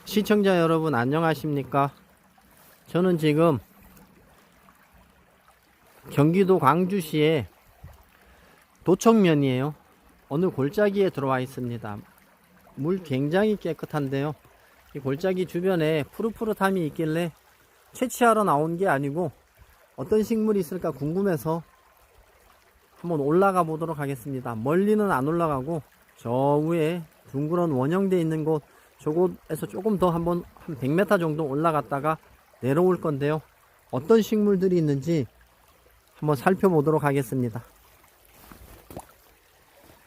시청자 여러분 안녕하십니까? 저는 지금 경기도 광주시의 도청면이에요. 어느 골짜기에 들어와 있습니다. 물 굉장히 깨끗한데요. 이 골짜기 주변에 푸릇푸릇함이 있길래 채취하러 나온 게 아니고 어떤 식물이 있을까 궁금해서 한번 올라가 보도록 하겠습니다. 멀리는 안 올라가고 저 위에 둥그런 원형되어 있는 곳, 저곳에서 조금 더 한번 한 100m 정도 올라갔다가 내려올 건데요. 어떤 식물들이 있는지 한번 살펴보도록 하겠습니다.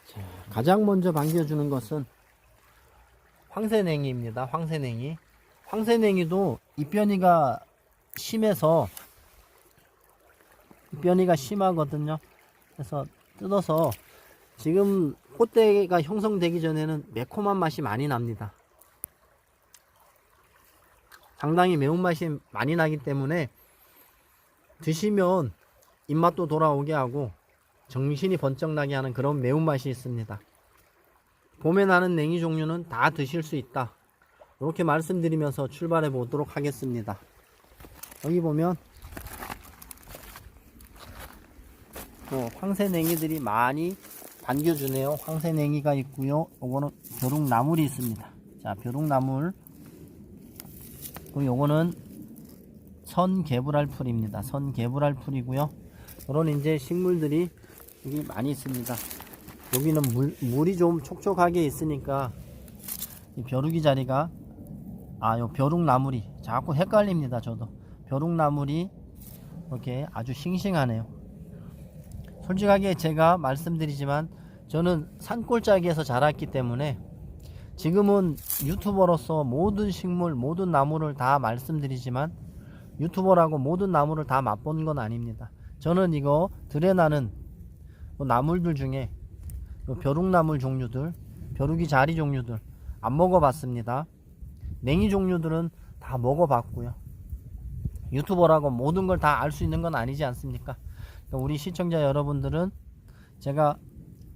자, 가장 먼저 반겨주는 것은 황새냉이입니다. 황새냉이. 황새냉이도 잎변이가 심해서 잎변이가 심하거든요. 그래서 뜯어서 지금 꽃대가 형성되기 전에는 매콤한 맛이 많이 납니다. 상당히 매운맛이 많이 나기 때문에 드시면 입맛도 돌아오게 하고 정신이 번쩍 나게 하는 그런 매운맛이 있습니다. 봄에 나는 냉이 종류는 다 드실 수 있다, 이렇게 말씀드리면서 출발해 보도록 하겠습니다. 여기 보면 황새냉이들이 많이 반겨주네요. 황새냉이가 있고요. 요거는 벼룩나물이 있습니다. 자, 벼룩나물. 그리고 요거는 선개불알 풀입니다. 선개불알 풀이고요. 이런 이제 식물들이 여기 많이 있습니다. 여기는 물이 좀 촉촉하게 있으니까 이 벼룩이 자리가 요 벼룩나물이 자꾸 헷갈립니다. 저도 벼룩나물이 이렇게 아주 싱싱하네요. 솔직하게 제가 말씀드리지만 저는 산골짜기에서 자랐기 때문에 지금은 유튜버로서 모든 식물, 모든 나무를 다 말씀드리지만 유튜버라고 모든 나무를 다 맛본 건 아닙니다. 저는 이거 들에 나는 나물들 중에 벼룩나물 종류들, 벼룩이 자리 종류들 안 먹어봤습니다. 냉이 종류들은 다 먹어봤고요. 유튜버라고 모든 걸 다 알 수 있는 건 아니지 않습니까? 우리 시청자 여러분들은 제가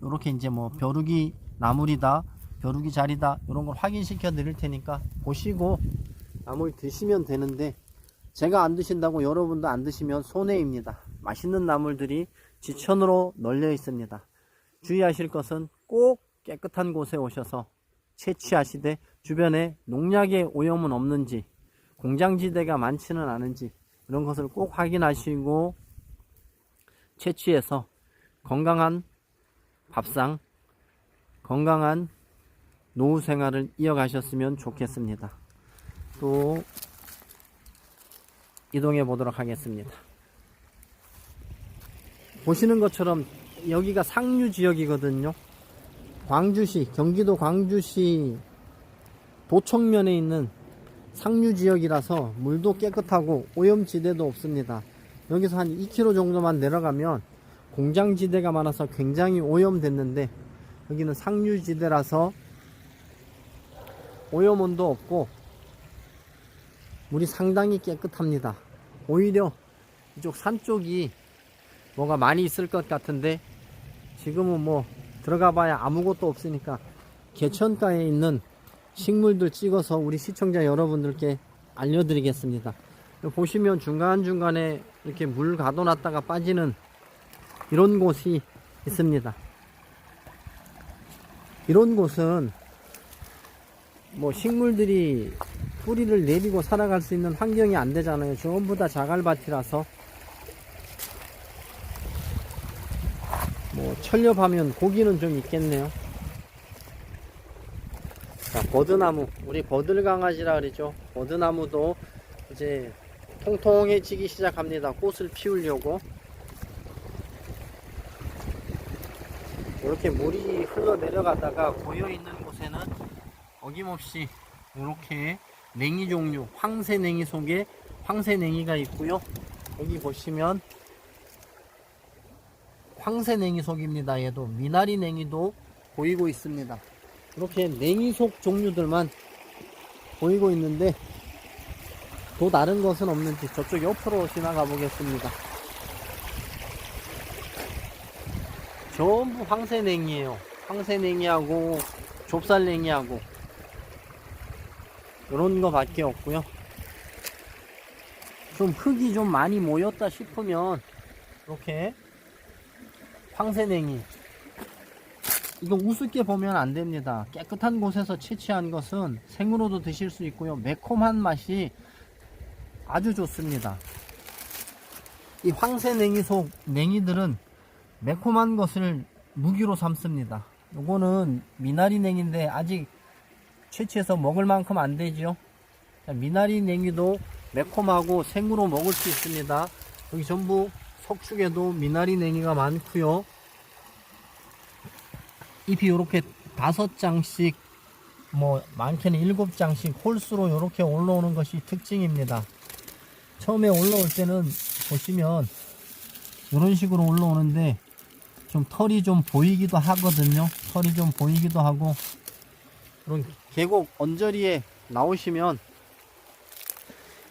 이렇게 이제 벼룩이 나물이다, 벼룩이 자리다, 이런 걸 확인시켜 드릴 테니까 보시고 나물 드시면 되는데, 제가 안 드신다고 여러분도 안 드시면 손해입니다. 맛있는 나물들이 지천으로 널려 있습니다. 주의하실 것은 꼭 깨끗한 곳에 오셔서 채취하시되 주변에 농약의 오염은 없는지, 공장지대가 많지는 않은지 이런 것을 꼭 확인하시고 채취해서 건강한 밥상, 건강한 노후 생활을 이어가셨으면 좋겠습니다. 또 이동해 보도록 하겠습니다. 보시는 것처럼 여기가 상류 지역이거든요. 광주시, 경기도 광주시 도청면에 있는 상류 지역이라서 물도 깨끗하고 오염지대도 없습니다. 여기서 한 2km 정도만 내려가면 공장지대가 많아서 굉장히 오염됐는데, 여기는 상류지대라서 오염원도 없고 물이 상당히 깨끗합니다. 오히려 이쪽 산 쪽이 뭐가 많이 있을 것 같은데 지금은 들어가 봐야 아무것도 없으니까 개천가에 있는 식물들 찍어서 우리 시청자 여러분들께 알려드리겠습니다. 보시면 중간중간에 이렇게 물 가둬놨다가 빠지는 이런 곳이 있습니다. 이런 곳은 식물들이 뿌리를 내리고 살아갈 수 있는 환경이 안 되잖아요. 전부 다 자갈밭이라서 철렵하면 고기는 좀 있겠네요. 자, 버드나무, 우리 버들강아지라 그러죠. 버드나무도 이제 통통해지기 시작합니다. 꽃을 피우려고. 이렇게 물이 흘러 내려가다가 고여있는 곳에는 어김없이 이렇게 냉이 종류, 황새냉이 속에 황새냉이가 있고요. 여기 보시면 황새냉이 속입니다. 얘도 미나리 냉이도 보이고 있습니다. 이렇게 냉이 속 종류들만 보이고 있는데 또 다른 것은 없는지 저쪽 옆으로 지나가 보겠습니다. 전부 황새냉이에요. 황새냉이하고 좁쌀냉이하고 이런 거 밖에 없고요. 좀 흙이 좀 많이 모였다 싶으면 이렇게 황새냉이, 이거 우습게 보면 안 됩니다. 깨끗한 곳에서 채취한 것은 생으로도 드실 수 있고요. 매콤한 맛이 아주 좋습니다. 이 황새냉이 속 냉이들은 매콤한 것을 무기로 삼습니다. 요거는 미나리 냉인데 아직 채취해서 먹을 만큼 안 되죠. 미나리 냉이도 매콤하고 생으로 먹을 수 있습니다. 여기 전부 석축에도 미나리 냉이가 많고요. 잎이 이렇게 5장씩, 뭐 많게는 7장씩 홀수로 이렇게 올라오는 것이 특징입니다. 처음에 올라올 때는 보시면 이런 식으로 올라오는데 좀 털이 좀 보이기도 하거든요. 털이 좀 보이기도 하고, 그런 계곡 언저리에 나오시면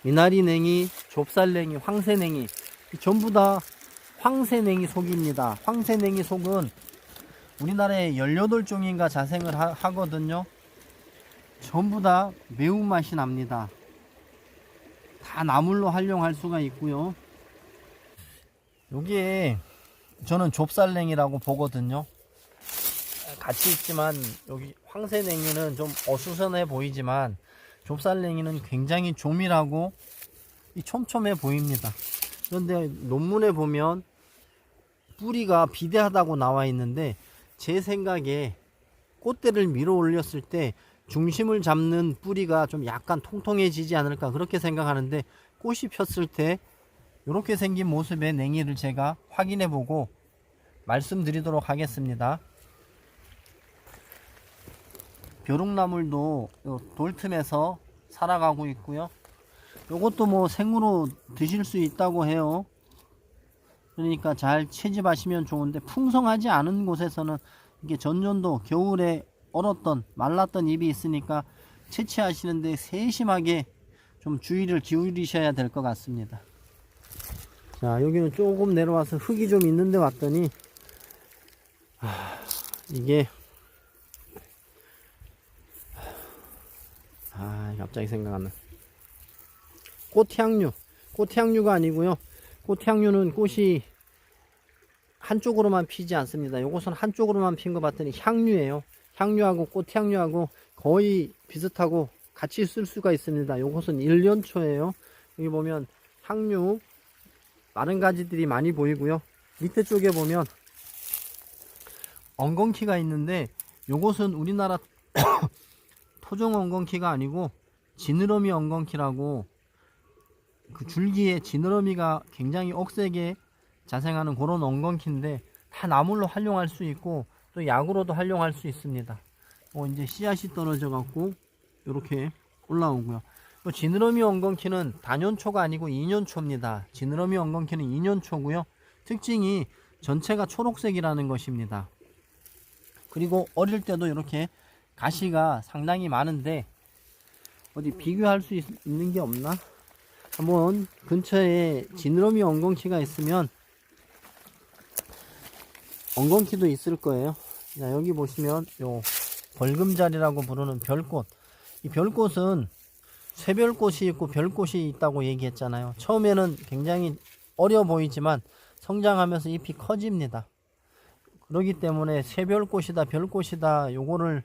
미나리냉이, 좁쌀냉이, 황새냉이 전부 다 황새냉이 속입니다. 황새냉이 속은 우리나라에 18종인가 자생을 하거든요. 전부 다 매운맛이 납니다. 다 나물로 활용할 수가 있고요. 여기에 저는 좁쌀냉이라고 보거든요. 같이 있지만 여기 황새냉이는 좀 어수선해 보이지만 좁쌀냉이는 굉장히 조밀하고 촘촘해 보입니다. 그런데 논문에 보면 뿌리가 비대하다고 나와 있는데, 제 생각에 꽃대를 밀어 올렸을 때 중심을 잡는 뿌리가 좀 약간 통통해지지 않을까 그렇게 생각하는데, 꽃이 폈을 때 이렇게 생긴 모습의 냉이를 제가 확인해 보고 말씀드리도록 하겠습니다. 벼룩나물도 돌틈에서 살아가고 있고요. 요것도 뭐 생으로 드실 수 있다고 해요. 그러니까 잘 채집하시면 좋은데, 풍성하지 않은 곳에서는 이게 전년도 겨울에 얼었던 말랐던 잎이 있으니까 채취하시는데 세심하게 좀 주의를 기울이셔야 될 것 같습니다. 자, 여기는 조금 내려와서 흙이 좀 있는데 왔더니 이게 갑자기 생각 안 나. 꽃향류가 아니고요. 꽃향류는 꽃이 한쪽으로만 피지 않습니다. 요것은 한쪽으로만 핀 것 같더니 향류예요. 향류하고 꽃향류하고 거의 비슷하고 같이 쓸 수가 있습니다. 요것은 1년초예요. 여기 보면 향류 마른 가지들이 많이 보이고요. 밑에 쪽에 보면 엉겅퀴가 있는데, 요것은 우리나라 토종 엉겅퀴가 아니고 지느러미 엉겅퀴라고, 그 줄기에 지느러미가 굉장히 억세게 자생하는 그런 엉겅퀴인데, 다 나물로 활용할 수 있고 또 약으로도 활용할 수 있습니다. 이제 씨앗이 떨어져 갖고 이렇게 올라오고요. 지느러미 엉겅퀴는 단연초가 아니고 2년초입니다. 지느러미 엉겅퀴는 2년초고요. 특징이 전체가 초록색이라는 것입니다. 그리고 어릴 때도 이렇게 가시가 상당히 많은데, 어디 비교할 수 있는 게 없나? 한번 근처에 지느러미 엉겅퀴가 있으면, 엉겅퀴도 있을 거예요. 자, 여기 보시면 요 벌금자리라고 부르는 별꽃. 이 별꽃은 쇠별꽃이 있고 별꽃이 있다고 얘기했잖아요. 처음에는 굉장히 어려 보이지만 성장하면서 잎이 커집니다. 그렇기 때문에 쇠별꽃이다 별꽃이다 요거를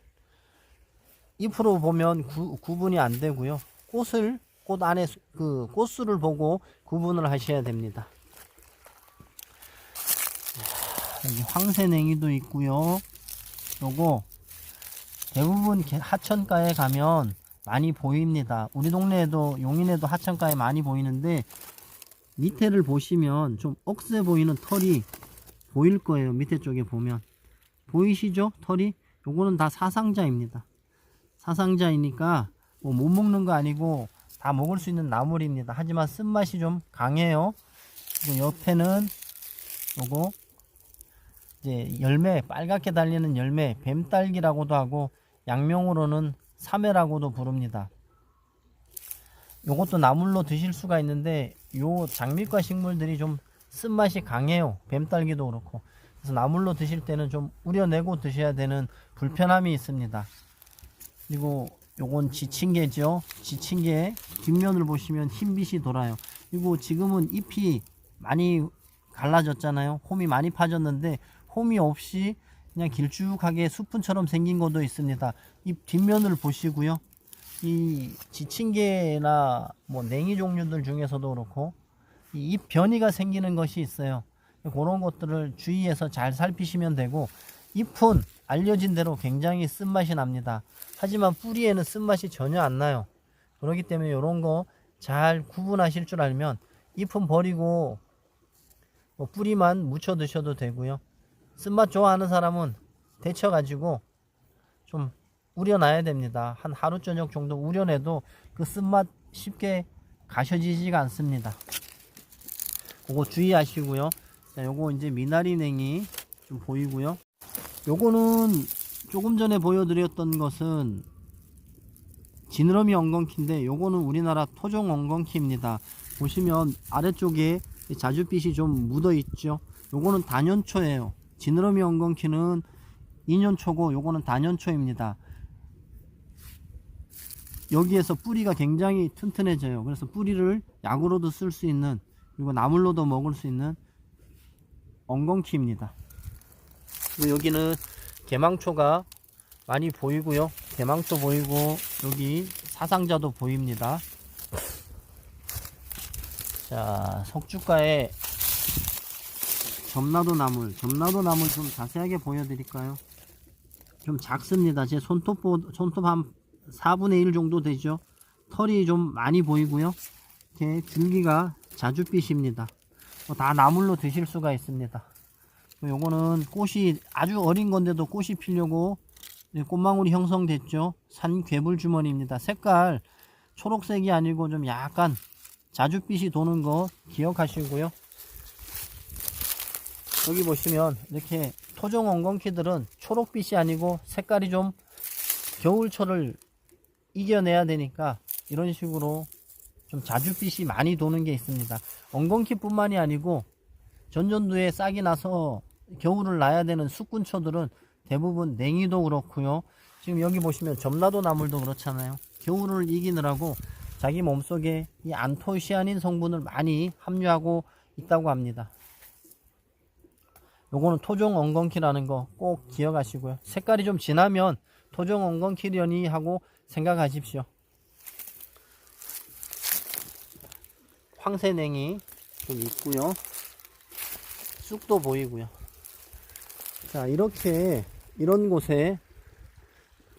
잎으로 보면 구분이 안 되고요. 꽃 안에 그 꽃수를 보고 구분을 하셔야 됩니다. 여기 황새냉이도 있고요. 요거 대부분 하천가에 가면 많이 보입니다. 우리 동네에도, 용인에도 하천가에 많이 보이는데, 밑에를 보시면 좀 억세 보이는 털이 보일 거예요. 밑에 쪽에 보면 보이시죠? 털이. 요거는 다 사상자입니다. 사상자이니까 뭐 못 먹는 거 아니고 다 먹을 수 있는 나물입니다. 하지만 쓴맛이 좀 강해요. 그리고 옆에는 요거 이제 열매, 빨갛게 달리는 열매, 뱀딸기라고도 하고 양명으로는 사매라고도 부릅니다. 요것도 나물로 드실 수가 있는데, 요 장미과 식물들이 좀 쓴맛이 강해요. 뱀딸기도 그렇고. 그래서 나물로 드실 때는 좀 우려내고 드셔야 되는 불편함이 있습니다. 그리고 요건 지친개죠. 지친개 뒷면을 보시면 흰빛이 돌아요. 그리고 지금은 잎이 많이 갈라졌잖아요. 홈이 많이 파졌는데 홈이 없이 그냥 길쭉하게 수푼처럼 생긴 것도 있습니다. 잎 뒷면을 보시고요. 이 지친개나 뭐 냉이 종류들 중에서도 그렇고 이 잎 변이가 생기는 것이 있어요. 그런 것들을 주의해서 잘 살피시면 되고, 잎은 알려진 대로 굉장히 쓴맛이 납니다. 하지만 뿌리에는 쓴맛이 전혀 안 나요. 그렇기 때문에 이런 거 잘 구분하실 줄 알면 잎은 버리고 뭐 뿌리만 무쳐 드셔도 되고요. 쓴맛 좋아하는 사람은 데쳐 가지고 좀 우려놔야 됩니다. 한 하루 저녁 정도 우려내도 그 쓴맛 쉽게 가셔지지가 않습니다. 그거 주의하시고요. 자, 요거 이제 미나리 냉이 좀 보이고요. 요거는 조금 전에 보여드렸던 것은 지느러미 엉겅퀴인데, 요거는 우리나라 토종 엉겅퀴입니다. 보시면 아래쪽에 자줏빛이 좀 묻어 있죠. 요거는 단연초예요. 지느러미 엉겅퀴는 2년초고 요거는 단연초입니다. 여기에서 뿌리가 굉장히 튼튼해져요. 그래서 뿌리를 약으로도 쓸 수 있는, 그리고 나물로도 먹을 수 있는 엉겅퀴입니다. 그리고 여기는 개망초가 많이 보이고요. 개망초 보이고 여기 사상자도 보입니다. 자, 석주가에 점나도 나물 좀 자세하게 보여드릴까요? 좀 작습니다. 제 손톱 한 4분의 1 정도 되죠. 털이 좀 많이 보이고요. 이렇게 줄기가 자줏빛입니다. 다 나물로 드실 수가 있습니다. 요거는 꽃이 아주 어린 건데도 꽃이 피려고 꽃망울이 형성됐죠. 산괴물 주머니입니다. 색깔 초록색이 아니고 좀 약간 자줏빛이 도는 거 기억하시고요. 여기 보시면 이렇게 토종 엉겅퀴들은 초록빛이 아니고 색깔이 좀 겨울철을 이겨내야 되니까 이런 식으로 좀 자줏빛이 많이 도는 게 있습니다. 엉겅퀴 뿐만이 아니고 전전두에 싹이 나서 겨울을 나야 되는 숙군초들은 대부분 냉이도 그렇고요. 지금 여기 보시면 점나도 나물도 그렇잖아요. 겨울을 이기느라고 자기 몸속에 이 안토시아닌 성분을 많이 함유하고 있다고 합니다. 요거는 토종 엉겅퀴라는 거 꼭 기억하시고요. 색깔이 좀 진하면 토종 엉겅퀴려니 하고 생각하십시오. 황새냉이 좀 있고요. 쑥도 보이고요. 자, 이렇게 이런 곳에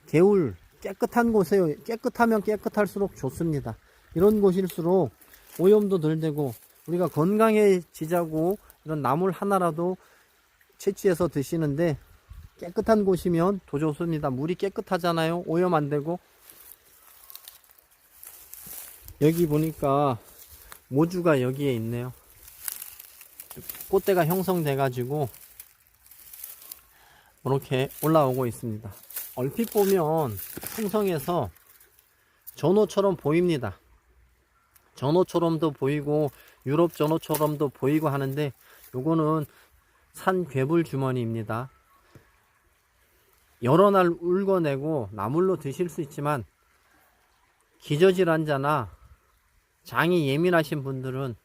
개울 깨끗한 곳에, 깨끗하면 깨끗할수록 좋습니다. 이런 곳일수록 오염도 덜 되고 우리가 건강해지자고 이런 나물 하나라도 채취해서 드시는데 깨끗한 곳이면 더 좋습니다. 물이 깨끗하잖아요. 오염 안 되고. 여기 보니까 모주가 여기에 있네요. 꽃대가 형성돼 가지고 이렇게 올라오고 있습니다. 얼핏 보면 풍성해서 전어처럼 보입니다. 전어처럼도 보이고 유럽 전어처럼도 보이고 하는데 요거는 산괴물 주머니입니다. 여러 날 울궈내고 나물로 드실 수 있지만 기저질환자나 장이 예민하신 분들은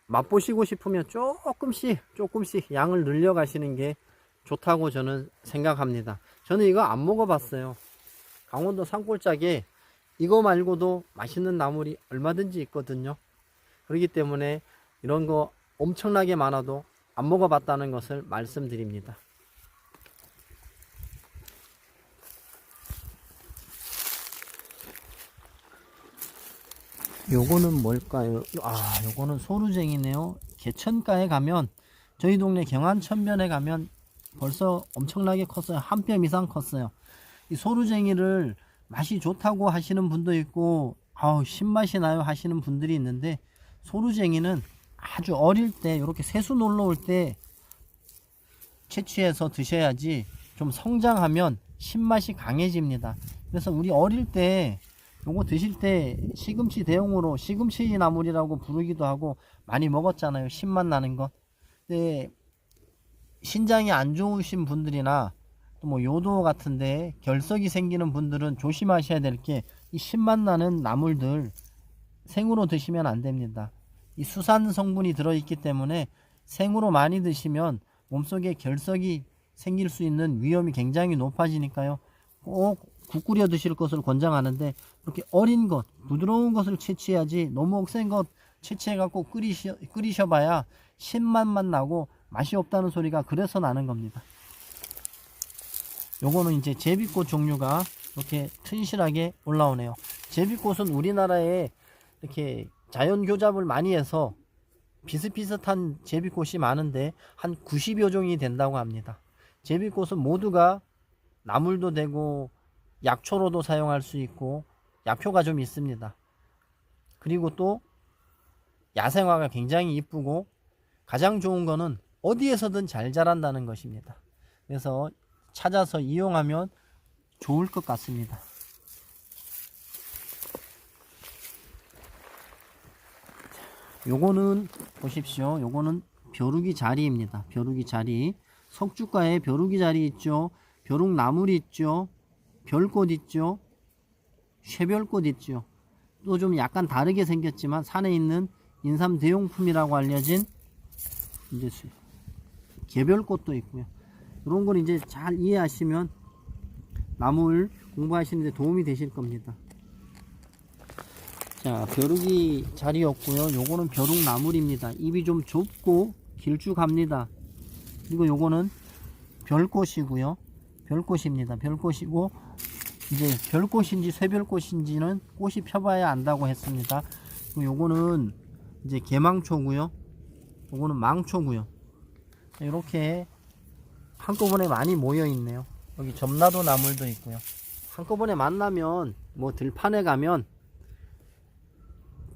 맛보시고 싶으면 조금씩 양을 늘려 가시는 게 좋다고 저는 생각합니다. 저는 이거 안 먹어봤어요. 강원도 산골짜기에 이거 말고도 맛있는 나물이 얼마든지 있거든요. 그렇기 때문에 이런 거 엄청나게 많아도 안 먹어봤다는 것을 말씀드립니다. 요거는 뭘까요? 요거는 소루쟁이네요. 개천가에 가면, 저희 동네 경안천변에 가면 벌써 엄청나게 컸어요. 한 뼘 이상 컸어요. 이 소루쟁이를 맛이 좋다고 하시는 분도 있고 신맛이 나요 하시는 분들이 있는데, 소루쟁이는 아주 어릴 때 이렇게 새수 놀러 올 때 채취해서 드셔야지 좀 성장하면 신맛이 강해집니다. 그래서 우리 어릴 때 요거 드실 때 시금치 대용으로 시금치 나물이라고 부르기도 하고 많이 먹었잖아요. 신맛 나는 거. 근데 신장이 안 좋으신 분들이나 또 뭐 요도 같은데 결석이 생기는 분들은 조심하셔야 될 게 이 신맛 나는 나물들 생으로 드시면 안 됩니다. 이 수산 성분이 들어있기 때문에 생으로 많이 드시면 몸속에 결석이 생길 수 있는 위험이 굉장히 높아지니까요. 꼭 국 끓여 드실 것을 권장하는데 이렇게 어린 것, 부드러운 것을 채취해야지 너무 센 것 채취해 갖고 끓이셔봐야 신맛만 나고 맛이 없다는 소리가 그래서 나는 겁니다. 요거는 이제 제비꽃 종류가 이렇게 튼실하게 올라오네요. 제비꽃은 우리나라에 이렇게 자연 교잡을 많이 해서 비슷비슷한 제비꽃이 많은데 한 90여 종이 된다고 합니다. 제비꽃은 모두가 나물도 되고 약초로도 사용할 수 있고 약효가 좀 있습니다. 그리고 또 야생화가 굉장히 이쁘고 가장 좋은 거는 어디에서든 잘 자란다는 것입니다. 그래서 찾아서 이용하면 좋을 것 같습니다. 요거는 보십시오. 요거는 벼룩이 자리입니다. 벼룩이 자리. 석주가에 벼룩이 자리 있죠. 벼룩나물이 있죠. 별꽃 있죠. 쇠별꽃 있죠. 또 좀 약간 다르게 생겼지만 산에 있는 인삼 대용품이라고 알려진 이제 개별꽃도 있고요. 이런 걸 이제 잘 이해하시면 나물 공부하시는데 도움이 되실 겁니다. 자, 벼룩이 자리였고요. 요거는 벼룩나물입니다. 입이 좀 좁고 길쭉합니다. 그리고 요거는 별꽃이고요. 별꽃입니다. 별꽃이고 이제 별꽃인지 쇠별꽃인지는 꽃이 펴봐야 안다고 했습니다. 그리고 요거는 이제 개망초고요. 요거는 망초고요. 이렇게 한꺼번에 많이 모여 있네요. 여기 점나도 나물도 있고요. 한꺼번에 만나면 뭐 들판에 가면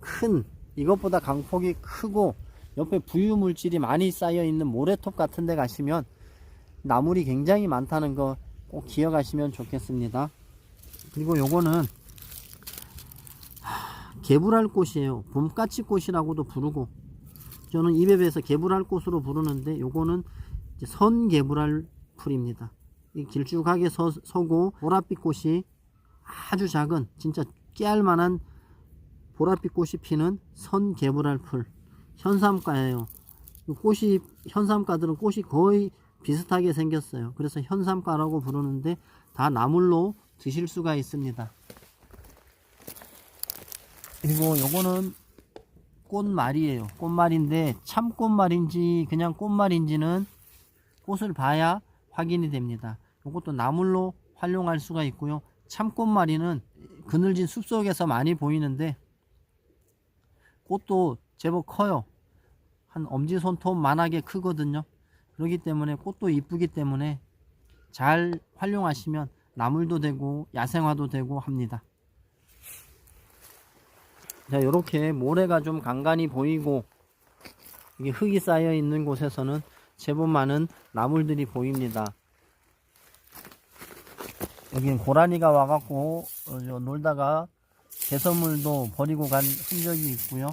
큰 이것보다 강폭이 크고 옆에 부유물질이 많이 쌓여 있는 모래톱 같은 데 가시면 나물이 굉장히 많다는 거 꼭 기억하시면 좋겠습니다. 그리고 요거는 개불알꽃이에요. 봄까치꽃이라고도 부르고 저는 입에 배서 개불알꽃으로 부르는데 요거는 이제 선개불알 풀입니다. 길쭉하게 서고 보랏빛 꽃이 아주 작은 진짜 깨알만한 보랏빛 꽃이 피는 선개불알 풀 현삼가예요. 꽃이 현삼가들은 꽃이 거의 비슷하게 생겼어요. 그래서 현삼가라고 부르는데 다 나물로 드실 수가 있습니다. 그리고 요거는 꽃말이에요. 꽃말인데 참꽃말인지 그냥 꽃말인지는 꽃을 봐야 확인이 됩니다. 이것도 나물로 활용할 수가 있고요. 참꽃말이는 그늘진 숲속에서 많이 보이는데 꽃도 제법 커요. 한 엄지손톱만하게 크거든요. 그렇기 때문에 꽃도 이쁘기 때문에 잘 활용하시면 나물도 되고 야생화도 되고 합니다. 자, 이렇게 모래가 좀 간간히 보이고 이게 흙이 쌓여 있는 곳에서는 제법 많은 나물들이 보입니다. 여기는 고라니가 와갖고 놀다가 개선물도 버리고 간 흔적이 있고요.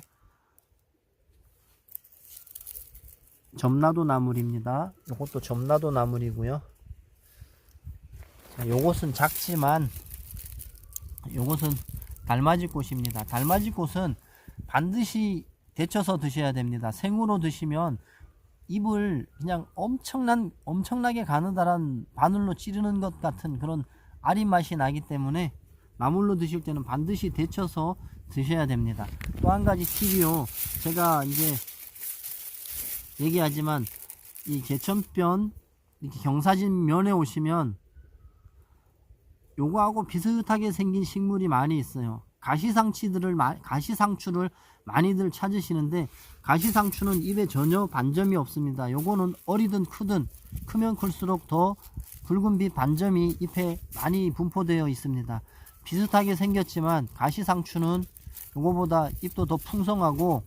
점나도 나물입니다. 이것도 점나도 나물이고요. 자, 요것은 작지만 요것은 달맞이꽃입니다. 달맞이꽃은 반드시 데쳐서 드셔야 됩니다. 생으로 드시면 입을 그냥 엄청나게 가느다란 바늘로 찌르는 것 같은 그런 아린 맛이 나기 때문에 나물로 드실 때는 반드시 데쳐서 드셔야 됩니다. 또 한 가지 팁이요. 제가 이제 얘기하지만 이 개천변 이렇게 경사진 면에 오시면 요거하고 비슷하게 생긴 식물이 많이 있어요. 가시상추를 많이들 찾으시는데 가시상추는 입에 전혀 반점이 없습니다. 요거는 어리든 크든 크면 클수록 더 붉은빛 반점이 잎에 많이 분포되어 있습니다. 비슷하게 생겼지만 가시상추는 요거보다 잎도 더 풍성하고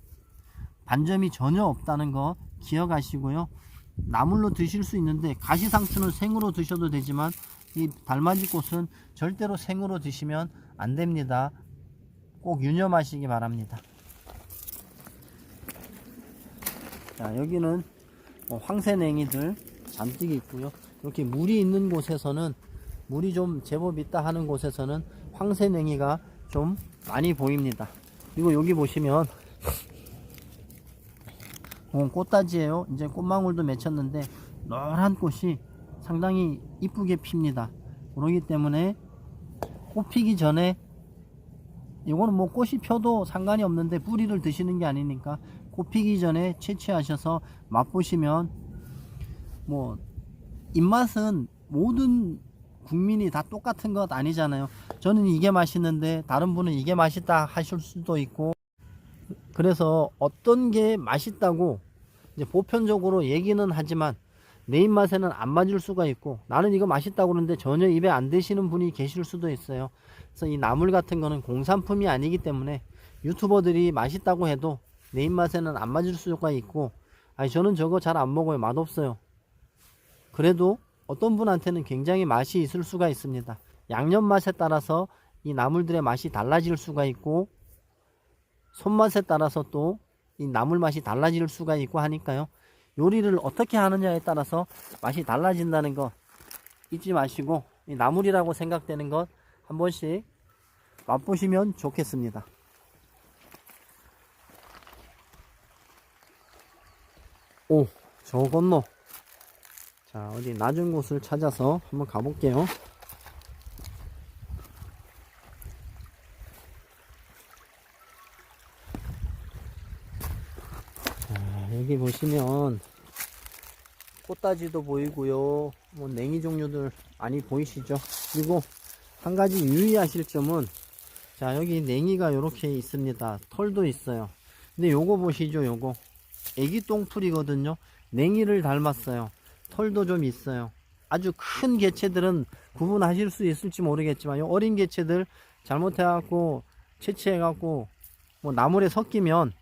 반점이 전혀 없다는 거 기억하시고요. 나물로 드실 수 있는데 가시상추는 생으로 드셔도 되지만 이 달맞이꽃은 절대로 생으로 드시면 안 됩니다. 꼭 유념하시기 바랍니다. 자, 여기는 황새냉이들 잔뜩 있고요. 이렇게 물이 있는 곳에서는, 물이 좀 제법 있다 하는 곳에서는 황새냉이가 좀 많이 보입니다. 그리고 여기 보시면 꽃다지예요. 이제 꽃망울도 맺혔는데 노란 꽃이 상당히 이쁘게 핍니다. 그러기 때문에 꽃 피기 전에, 이거는 뭐 꽃이 펴도 상관이 없는데 뿌리를 드시는 게 아니니까 꽃 피기 전에 채취하셔서 맛보시면, 뭐 입맛은 모든 국민이 다 똑같은 것 아니잖아요. 저는 이게 맛있는데 다른 분은 이게 맛있다 하실 수도 있고, 그래서 어떤 게 맛있다고 이제 보편적으로 얘기는 하지만 내 입맛에는 안 맞을 수가 있고, 나는 이거 맛있다고 그러는데 전혀 입에 안 드시는 분이 계실 수도 있어요. 그래서 이 나물 같은 거는 공산품이 아니기 때문에 유튜버들이 맛있다고 해도 내 입맛에는 안 맞을 수가 있고, 아니 저는 저거 잘 안 먹어요. 맛없어요. 그래도 어떤 분한테는 굉장히 맛이 있을 수가 있습니다. 양념 맛에 따라서 이 나물들의 맛이 달라질 수가 있고, 손맛에 따라서 또 이 나물 맛이 달라질 수가 있고 하니까요. 요리를 어떻게 하느냐에 따라서 맛이 달라진다는 거 잊지 마시고, 이 나물이라고 생각되는 것 한 번씩 맛보시면 좋겠습니다. 오, 저 건너. 자, 어디 낮은 곳을 찾아서 한번 가볼게요. 자, 여기 보시면 꽃다지도 보이고요. 뭐 냉이 종류들 많이 보이시죠? 그리고 한 가지 유의하실 점은, 자, 여기 냉이가 이렇게 있습니다. 털도 있어요. 근데 요거 보시죠. 요거 애기 똥풀이거든요. 냉이를 닮았어요. 털도 좀 있어요. 아주 큰 개체들은 구분하실 수 있을지 모르겠지만, 요 어린 개체들 잘못해갖고 채취해갖고 뭐 나물에 섞이면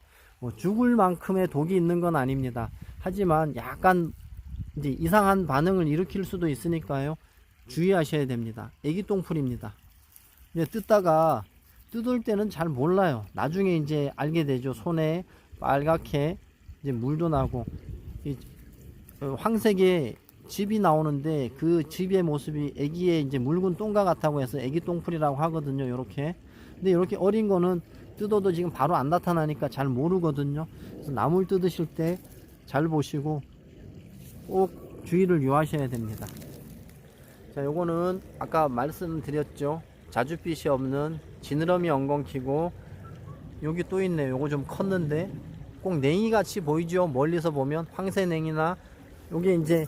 뭐 죽을 만큼의 독이 있는 건 아닙니다. 하지만 약간 이제 이상한 반응을 일으킬 수도 있으니까요. 주의하셔야 됩니다. 애기 똥풀입니다. 이제 뜯을 때는 잘 몰라요. 나중에 이제 알게 되죠. 손에 빨갛게 이제 물도 나고, 이 황색의 즙이 나오는데 그 즙의 모습이 애기의 이제 묽은 똥과 같다고 해서 애기 똥풀이라고 하거든요. 요렇게. 근데 이렇게 어린 거는 뜯어도 지금 바로 안 나타나니까 잘 모르거든요. 그래서 나물 뜯으실 때 잘 보시고 꼭 주의를 요하셔야 됩니다. 자, 요거는 아까 말씀드렸죠. 자줏빛이 없는 지느러미 엉겅퀴고, 여기 또 있네요. 요거 좀 컸는데 꼭 냉이 같이 보이죠. 멀리서 보면 황새냉이나, 요게 이제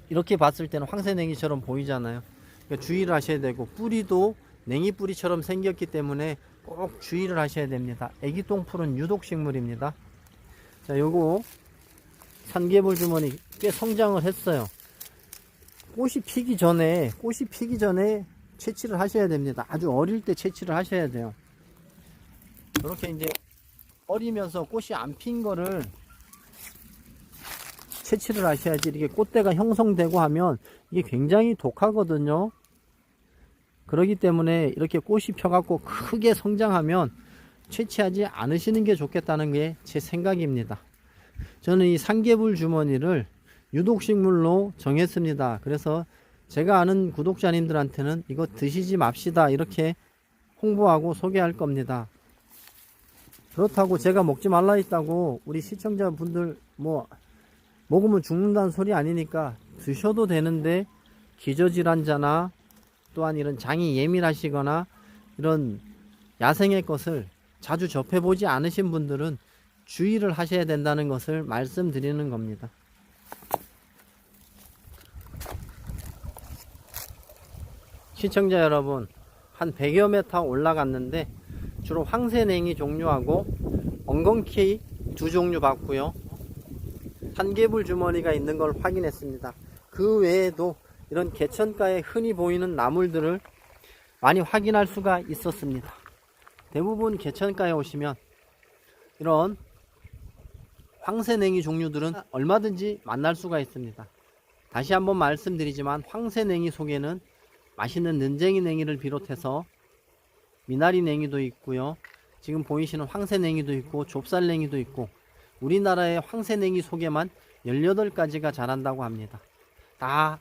이렇게 봤을 때는 황새냉이처럼 보이잖아요. 그러니까 주의를 하셔야 되고, 뿌리도 냉이 뿌리처럼 생겼기 때문에 꼭 주의를 하셔야 됩니다. 애기 똥풀은 유독식물입니다. 자, 요거 산개불 주머니 꽤 성장을 했어요. 꽃이 피기 전에 채취를 하셔야 됩니다. 아주 어릴 때 채취를 하셔야 돼요. 이렇게 이제 어리면서 꽃이 안 핀 거를 채취를 하셔야지. 이렇게 꽃대가 형성되고 하면 이게 굉장히 독하거든요. 그렇기 때문에 이렇게 꽃이 펴갖고 크게 성장하면 채취하지 않으시는 게 좋겠다는 게 제 생각입니다. 저는 이 산개불 주머니를 유독식물로 정했습니다. 그래서 제가 아는 구독자님들한테는 이거 드시지 맙시다 이렇게 홍보하고 소개할 겁니다. 그렇다고 제가 먹지 말라 했다고 우리 시청자분들 뭐 먹으면 죽는다는 소리 아니니까 드셔도 되는데, 기저질환자나 또한 이런 장이 예민하시거나 이런 야생의 것을 자주 접해보지 않으신 분들은 주의를 하셔야 된다는 것을 말씀드리는 겁니다. 시청자 여러분, 한 100여 m 올라갔는데 주로 황새냉이 종류하고 엉겅퀴 두 종류 봤고요. 산개불 주머니가 있는 걸 확인했습니다. 그 외에도 이런 개천가에 흔히 보이는 나물들을 많이 확인할 수가 있었습니다. 대부분 개천가에 오시면 이런 황새냉이 종류들은 얼마든지 만날 수가 있습니다. 다시 한번 말씀드리지만 황새냉이 속에는 맛있는 는쟁이 냉이를 비롯해서 미나리 냉이도 있고요. 지금 보이시는 황새냉이도 있고 좁쌀냉이도 있고, 우리나라의 황새냉이 속에만 18가지가 자란다고 합니다. 다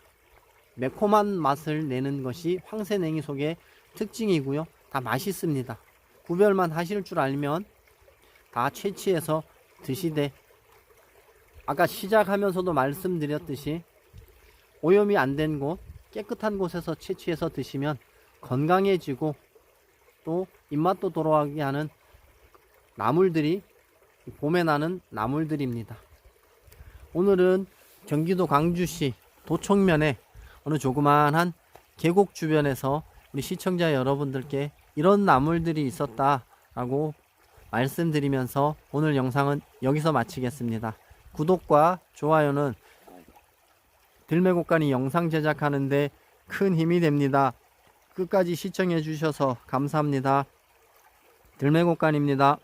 매콤한 맛을 내는 것이 황새냉이 속의 특징이고요. 다 맛있습니다. 구별만 하실 줄 알면 다 채취해서 드시되, 아까 시작하면서도 말씀드렸듯이 오염이 안 된 곳, 깨끗한 곳에서 채취해서 드시면 건강해지고 또 입맛도 돌아가게 하는 나물들이 봄에 나는 나물들입니다. 오늘은 경기도 광주시 도청면에 어느 조그만한 계곡 주변에서 우리 시청자 여러분들께 이런 나물들이 있었다라고 말씀드리면서 오늘 영상은 여기서 마치겠습니다. 구독과 좋아요는 들매곡간이 영상 제작하는데 큰 힘이 됩니다. 끝까지 시청해 주셔서 감사합니다. 들매곡간입니다.